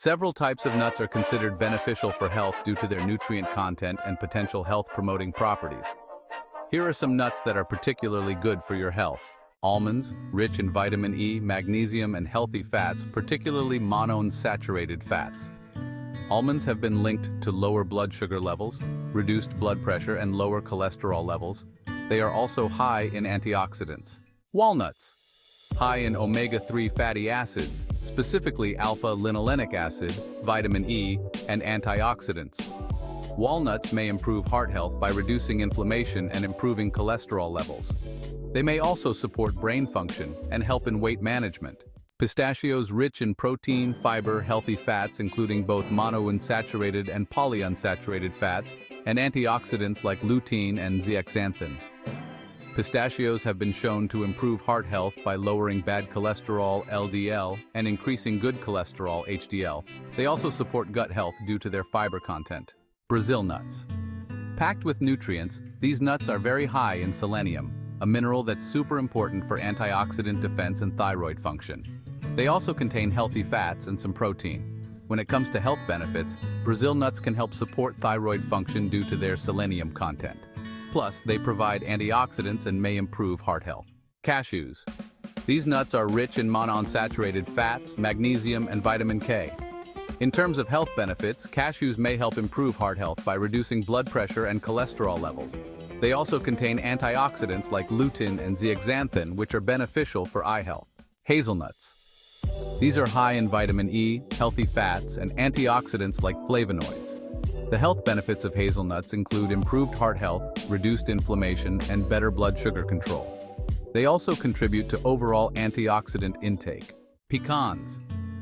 Several types of nuts are considered beneficial for health due to their nutrient content and potential health-promoting properties. Here are some nuts that are particularly good for your health. Almonds, rich in vitamin E, magnesium, and healthy fats, particularly monounsaturated fats. Almonds have been linked to lower blood sugar levels, reduced blood pressure, and lower cholesterol levels. They are also high in antioxidants. Walnuts, high in omega-3 fatty acids, specifically alpha-linolenic acid, vitamin E, and antioxidants. Walnuts may improve heart health by reducing inflammation and improving cholesterol levels. They may also support brain function and help in weight management. Pistachios, rich in protein, fiber, healthy fats including both monounsaturated and polyunsaturated fats, and antioxidants like lutein and zeaxanthin. Pistachios have been shown to improve heart health by lowering bad cholesterol, LDL, and increasing good cholesterol, HDL. They also support gut health due to their fiber content. Brazil nuts. Packed with nutrients, these nuts are very high in selenium, a mineral that's super important for antioxidant defense and thyroid function. They also contain healthy fats and some protein. When it comes to health benefits, Brazil nuts can help support thyroid function due to their selenium content. Plus, they provide antioxidants and may improve heart health. Cashews. These nuts are rich in monounsaturated fats, magnesium, and vitamin K. In terms of health benefits, cashews may help improve heart health by reducing blood pressure and cholesterol levels. They also contain antioxidants like lutein and zeaxanthin, which are beneficial for eye health. Hazelnuts. These are high in vitamin E, healthy fats, and antioxidants like flavonoids. The health benefits of hazelnuts include improved heart health, reduced inflammation, and better blood sugar control. They also contribute to overall antioxidant intake. Pecans.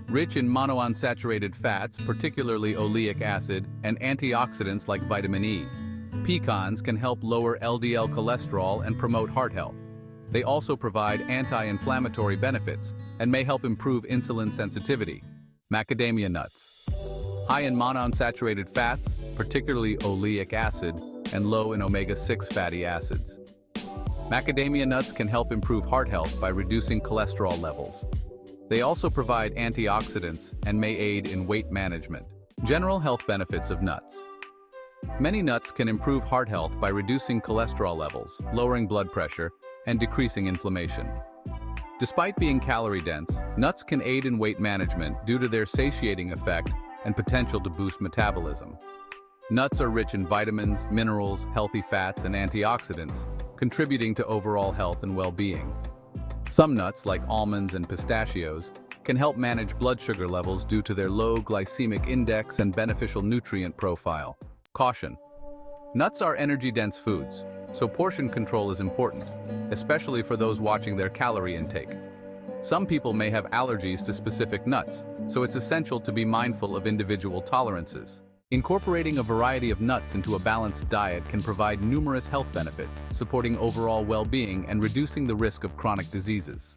Rich in monounsaturated fats, particularly oleic acid, and antioxidants like vitamin E. Pecans can help lower LDL cholesterol and promote heart health. They also provide anti-inflammatory benefits and may help improve insulin sensitivity. Macadamia nuts. High in monounsaturated fats, particularly oleic acid, and low in omega-6 fatty acids. Macadamia nuts can help improve heart health by reducing cholesterol levels. They also provide antioxidants and may aid in weight management. General health benefits of nuts. Many nuts can improve heart health by reducing cholesterol levels, lowering blood pressure, and decreasing inflammation. Despite being calorie-dense, nuts can aid in weight management due to their satiating effect and potential to boost metabolism. Nuts are rich in vitamins, minerals, healthy fats, and antioxidants, contributing to overall health and well-being. Some nuts, like almonds and pistachios, can help manage blood sugar levels due to their low glycemic index and beneficial nutrient profile. Caution: nuts are energy-dense foods, so portion control is important, especially for those watching their calorie intake. Some people may have allergies to specific nuts, so it's essential to be mindful of individual tolerances. Incorporating a variety of nuts into a balanced diet can provide numerous health benefits, supporting overall well-being and reducing the risk of chronic diseases.